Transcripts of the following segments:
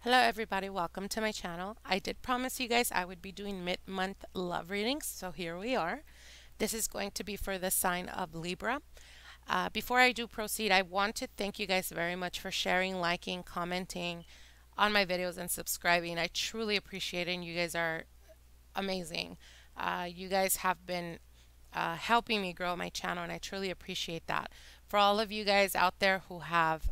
Hello everybody, welcome to my channel. I did promise you guys I would be doing mid-month love readings, so here we are. This is going to be for the sign of Libra. Before I do proceed, I want to thank you guys very much for sharing, liking, commenting on my videos and subscribing. I truly appreciate it and you guys are amazing. You guys have been helping me grow my channel and I truly appreciate that. For all of you guys out there who have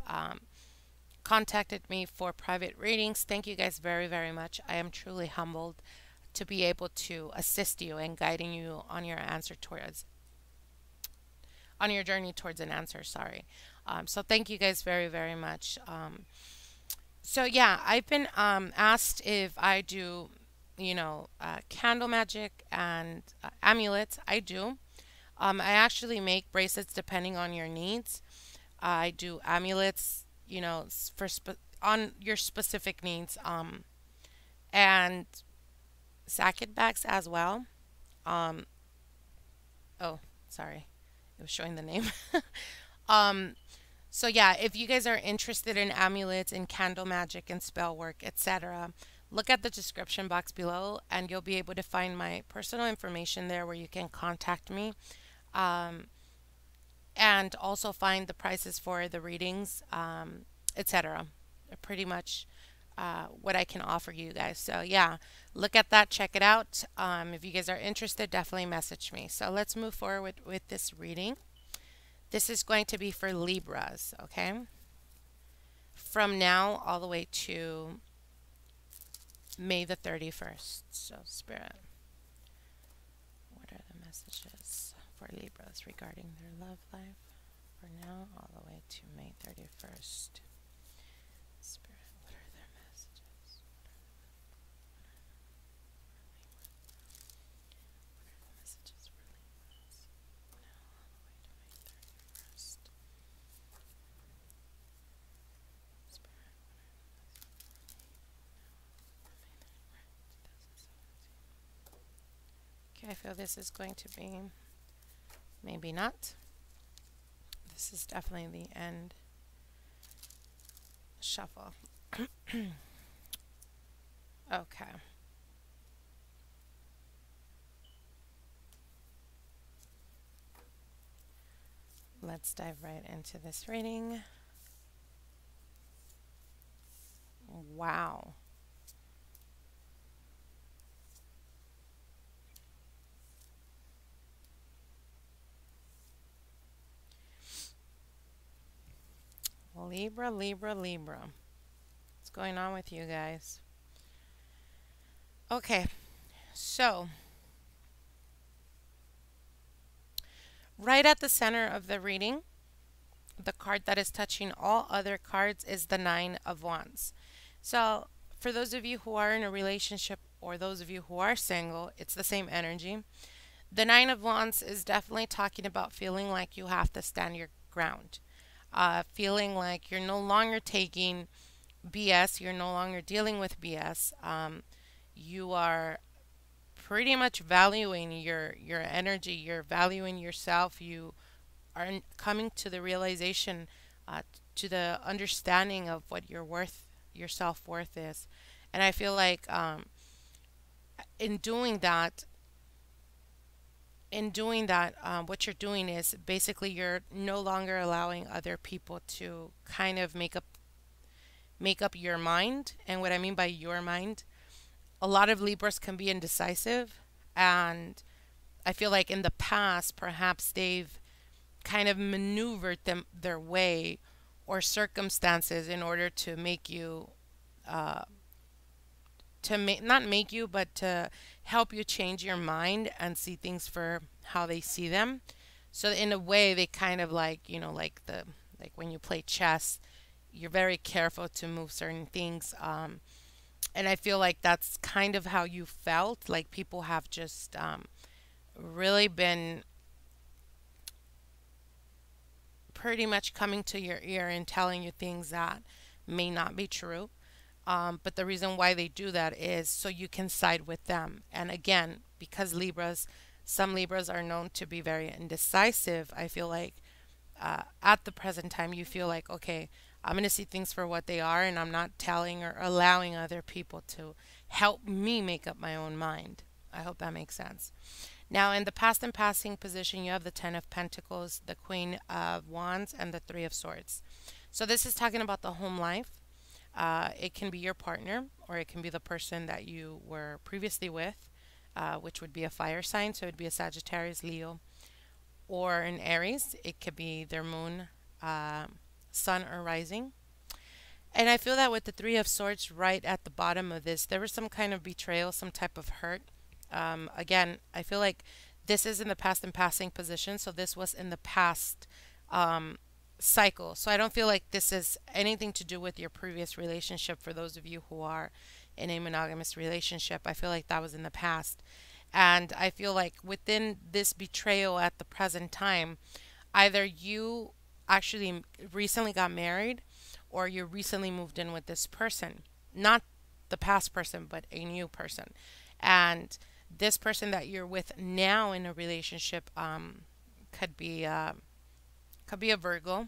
contacted me for private readings, thank you guys very, very much. I am truly humbled to be able to assist you and guiding you on your journey towards an answer. Sorry. So thank you guys very, very much. So yeah, I've been asked if I do, candle magic and amulets. I do. I actually make bracelets depending on your needs. I do amulets, on your specific needs, and sacket bags as well. Um, oh, sorry, it was showing the name. um, so yeah, if you guys are interested in amulets and candle magic and spell work, etc., look at the description box below, and you'll be able to find my personal information there where you can contact me. Um, and also find the prices for the readings, etc. Pretty much what I can offer you guys. So yeah, look at that, check it out. If you guys are interested, definitely message me. So let's move forward with this reading. This is going to be for Libras, okay? From now all the way to May the 31st. So Spirit, what are the messages for Libras regarding their love life for now all the way to May 31st? Spirit, what are their messages? What are the messages for Libras now all the way to May 31st? Spirit, what are the messages for May 31st, 2017? Okay, I feel this is going to be, maybe not. This is definitely the end shuffle. Okay. Let's dive right into this reading. Wow. Libra, Libra, Libra. What's going on with you guys? Okay, so right at the center of the reading, the card that is touching all other cards is the Nine of Wands. So for those of you who are in a relationship or those of you who are single, it's the same energy. The Nine of Wands is definitely talking about feeling like you have to stand your ground. Feeling like you're no longer taking BS, you're no longer dealing with BS. You are pretty much valuing your energy, you're valuing yourself, you are coming to the realization, to the understanding of what your worth, your self-worth is. And I feel like in doing that, what you're doing is basically you're no longer allowing other people to kind of make up your mind. And what I mean by your mind, a lot of Libras can be indecisive, and I feel like in the past perhaps they've kind of maneuvered their way or circumstances in order to make you not make you, but to help you change your mind and see things for how they see them. So in a way, they kind of like, like when you play chess, you're very careful to move certain things. And I feel like that's kind of how you felt. Like people have just really been pretty much coming to your ear and telling you things that may not be true. But the reason why they do that is so you can side with them. And again, because some Libras are known to be very indecisive, I feel like at the present time you feel like, okay, I'm going to see things for what they are, and I'm not telling or allowing other people to help me make up my own mind. I hope that makes sense. Now, in the past and passing position, you have the Ten of Pentacles, the Queen of Wands, and the Three of Swords. So this is talking about the home life. It can be your partner, or it can be the person that you were previously with, which would be a fire sign. So it would be a Sagittarius, Leo, or an Aries. It could be their moon, uh, sun, or rising. And I feel that with the Three of Swords right at the bottom of this, there was some kind of betrayal, some type of hurt. Again, I feel like this is in the past and passing position, so this was in the past um, cycle. So I don't feel like this is anything to do with your previous relationship for those of you who are in a monogamous relationship. I feel like that was in the past. And I feel like within this betrayal at the present time, either you actually recently got married or you recently moved in with this person. Not the past person, but a new person. And this person that you're with now in a relationship could be could be a Virgo,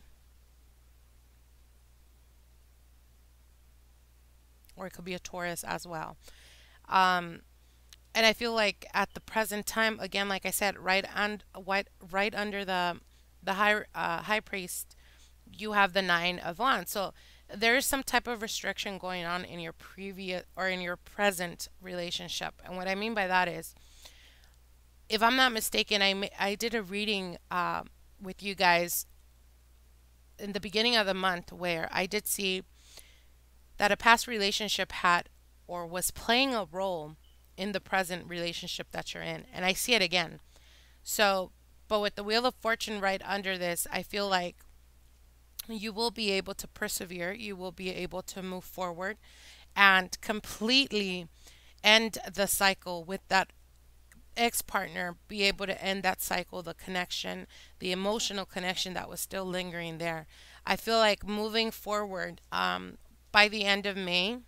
or it could be a Taurus as well. Um, and I feel like at the present time, again, like I said, right under the high priest, you have the Nine of Wands. So there is some type of restriction going on in your previous or in your present relationship. And what I mean by that is, if I'm not mistaken, I did a reading with you guys in the beginning of the month where I did see that a past relationship had or was playing a role in the present relationship that you're in. And I see it again. So, but with the Wheel of Fortune right under this, I feel like you will be able to persevere, you will be able to move forward and completely end the cycle with that ex partner, be able to end that cycle, the connection, the emotional connection that was still lingering there. I feel like moving forward, by the end of May,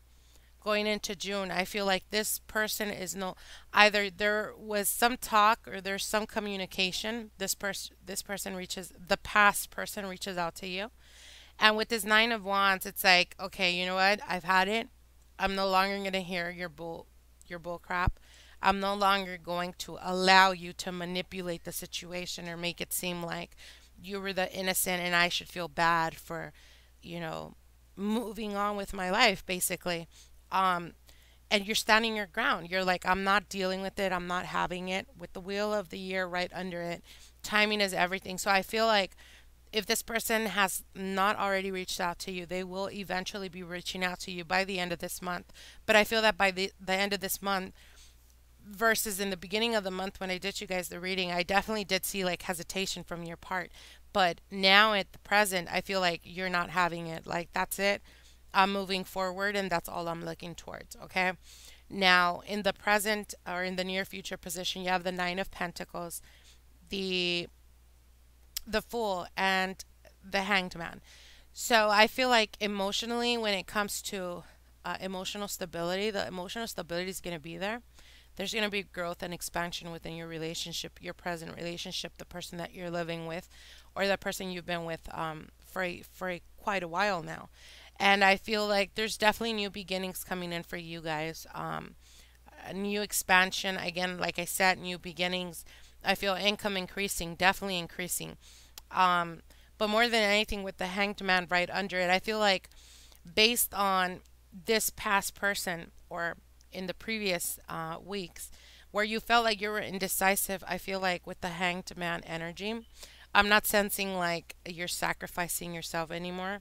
going into June, I feel like this person is no, either there was some talk or there's some communication. This person reaches, the past person reaches out to you. And with this Nine of Wands, it's like, okay, you know what? I've had it. I'm no longer going to hear your bull crap. I'm no longer going to allow you to manipulate the situation or make it seem like you were the innocent and I should feel bad for, you know, moving on with my life, basically. Um, and you're standing your ground. You're like, I'm not dealing with it. I'm not having it. With the Wheel of the Year right under it, timing is everything. So I feel like if this person has not already reached out to you, they will eventually be reaching out to you by the end of this month. But I feel that by the end of this month, versus in the beginning of the month when I did you guys the reading, I definitely did see like hesitation from your part. But now at the present, I feel like you're not having it. Like, that's it. I'm moving forward and that's all I'm looking towards. Okay. Now, in the present or in the near future position, you have the Nine of Pentacles, the Fool, and the Hanged Man. So I feel like emotionally, when it comes to emotional stability, the emotional stability is going to be there. There's going to be growth and expansion within your relationship, your present relationship, the person that you're living with, or the person you've been with quite a while now. And I feel like there's definitely new beginnings coming in for you guys. A new expansion. Again, like I said, new beginnings. I feel income increasing, definitely increasing. Um, but more than anything, with the Hanged Man right under it, I feel like based on this past person or in the previous weeks where you felt like you were indecisive, I feel like with the Hanged Man energy, I'm not sensing like you're sacrificing yourself anymore.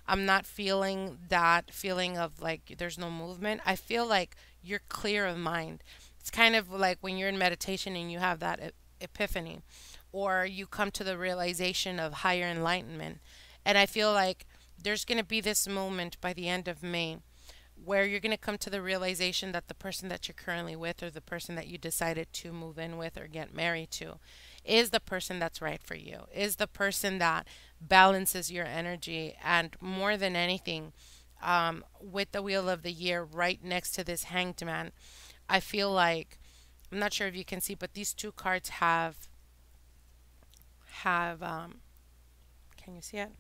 I'm not feeling that feeling of like there's no movement. I feel like you're clear of mind. It's kind of like when you're in meditation and you have that epiphany, or you come to the realization of higher enlightenment. And I feel like there's going to be this moment by the end of May where you're going to come to the realization that the person that you're currently with, or the person that you decided to move in with or get married to, is the person that's right for you, is the person that balances your energy. And more than anything, with the Wheel of the Year right next to this Hanged Man, I feel like, I'm not sure if you can see, but these two cards have can you see it?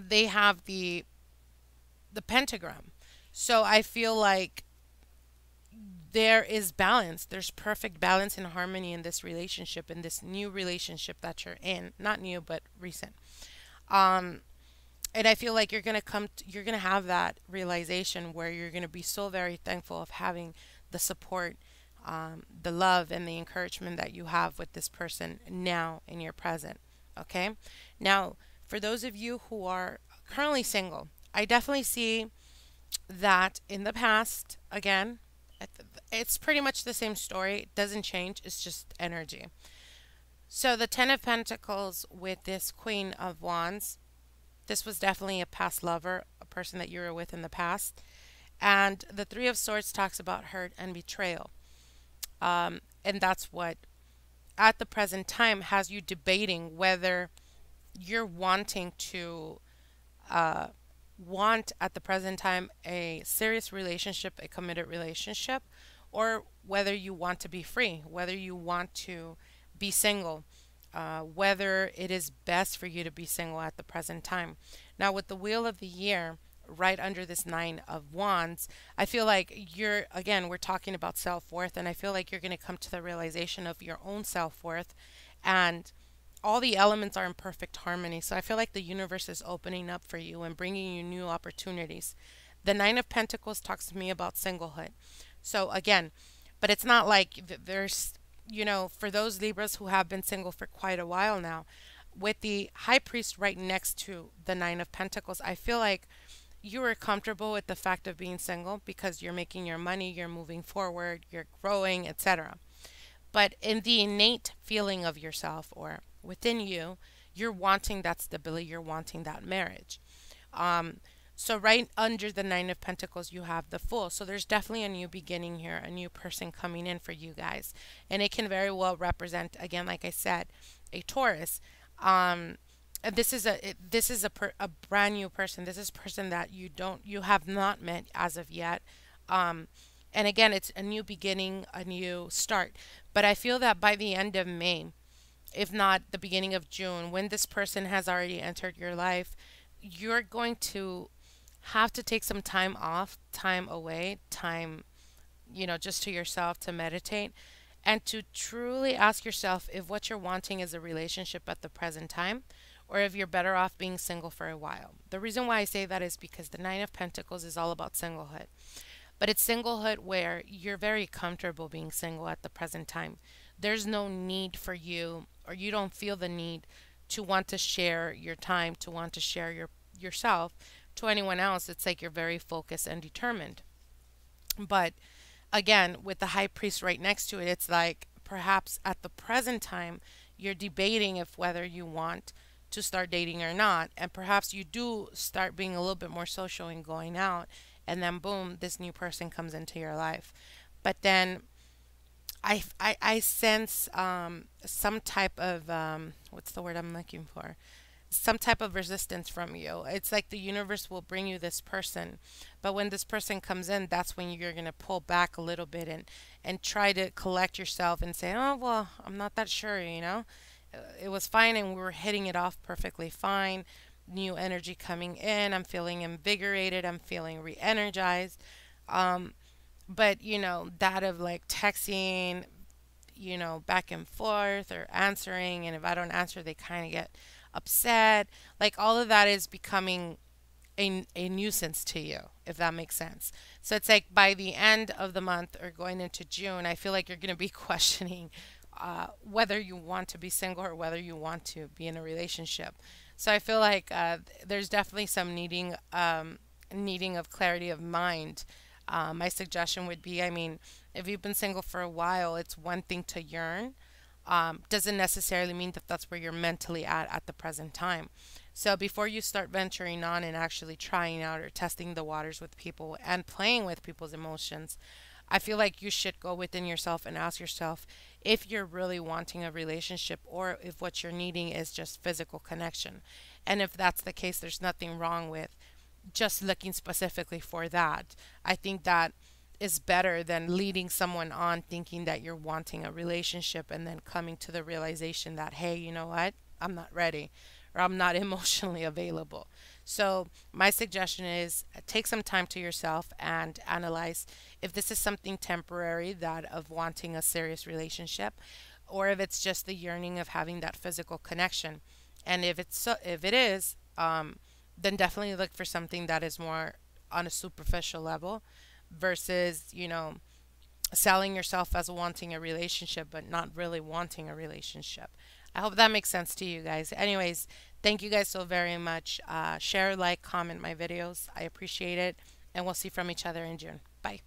they have the pentagram. So I feel like there is balance. There's perfect balance and harmony in this relationship, in this new relationship that you're in. Not new, but recent. Um, and I feel like you're gonna have that realization where you're gonna be so very thankful of having the support, the love, and the encouragement that you have with this person now in your present. Okay. Now, for those of you who are currently single, I definitely see that in the past, again, it's pretty much the same story. It doesn't change. It's just energy. So the Ten of Pentacles with this Queen of Wands, this was definitely a past lover, a person that you were with in the past. And the Three of Swords talks about hurt and betrayal. And that's what, at the present time, has you debating whether you're wanting to uh, want at the present time a serious relationship, a committed relationship, or whether you want to be free, whether you want to be single, whether it is best for you to be single at the present time. Now, with the Wheel of the Year right under this Nine of Wands, I feel like again, we're talking about self worth, and I feel like you're going to come to the realization of your own self worth, and all the elements are in perfect harmony. So I feel like the universe is opening up for you and bringing you new opportunities. The Nine of Pentacles talks to me about singlehood. So again, but it's not like there's, for those Libras who have been single for quite a while now, with the High Priest right next to the Nine of Pentacles, I feel like you are comfortable with the fact of being single because you're making your money, you're moving forward, you're growing, etc. But in the innate feeling of yourself or within you, you're wanting that stability, you're wanting that marriage. Um, so right under the Nine of Pentacles, you have the Fool. So there's definitely a new beginning here, a new person coming in for you guys. And it can very well represent, again, like I said, a Taurus. And this is a brand new person. This is a person that you have not met as of yet. Um, and again, it's a new beginning, a new start. But I feel that by the end of May, if not the beginning of June, when this person has already entered your life, you're going to have to take some time off, time away, time, just to yourself to meditate and to truly ask yourself if what you're wanting is a relationship at the present time or if you're better off being single for a while. The reason why I say that is because the Nine of Pentacles is all about singlehood. But it's singlehood where you're very comfortable being single at the present time. There's no need for you, or you don't feel the need to want to share your time, to want to share yourself to anyone else. It's like you're very focused and determined. But again, with the High Priest right next to it, it's like perhaps at the present time you're debating if whether you want to start dating or not, and perhaps you do start being a little bit more social and going out, and then boom, this new person comes into your life. But then I sense some type of what's the word I'm looking for? Some type of resistance from you. It's like the universe will bring you this person, but when this person comes in, that's when you're gonna pull back a little bit and try to collect yourself and say, oh well, I'm not that sure. It was fine and we were hitting it off perfectly fine. New energy coming in. I'm feeling invigorated. I'm feeling re-energized. Um, but that of like texting, back and forth or answering, and if I don't answer, they kind of get upset. Like all of that is becoming a nuisance to you, if that makes sense. So it's like by the end of the month or going into June, I feel like you're going to be questioning whether you want to be single or whether you want to be in a relationship. So I feel like there's definitely some needing of clarity of mind. My suggestion would be, I mean, if you've been single for a while, it's one thing to yearn. Doesn't necessarily mean that that's where you're mentally at the present time. So before you start venturing on and actually trying out or testing the waters with people and playing with people's emotions, I feel like you should go within yourself and ask yourself if you're really wanting a relationship or if what you're needing is just physical connection. And if that's the case, there's nothing wrong with just looking specifically for that. I think that is better than leading someone on thinking that you're wanting a relationship and then coming to the realization that, hey, you know what? I'm not ready or I'm not emotionally available. So my suggestion is take some time to yourself and analyze if this is something temporary, that of wanting a serious relationship, or if it's just the yearning of having that physical connection. And if it is, then definitely look for something that is more on a superficial level versus, selling yourself as wanting a relationship but not really wanting a relationship. I hope that makes sense to you guys. Anyways, thank you guys so very much. Share, like, comment my videos. I appreciate it. And we'll see from each other in June. Bye.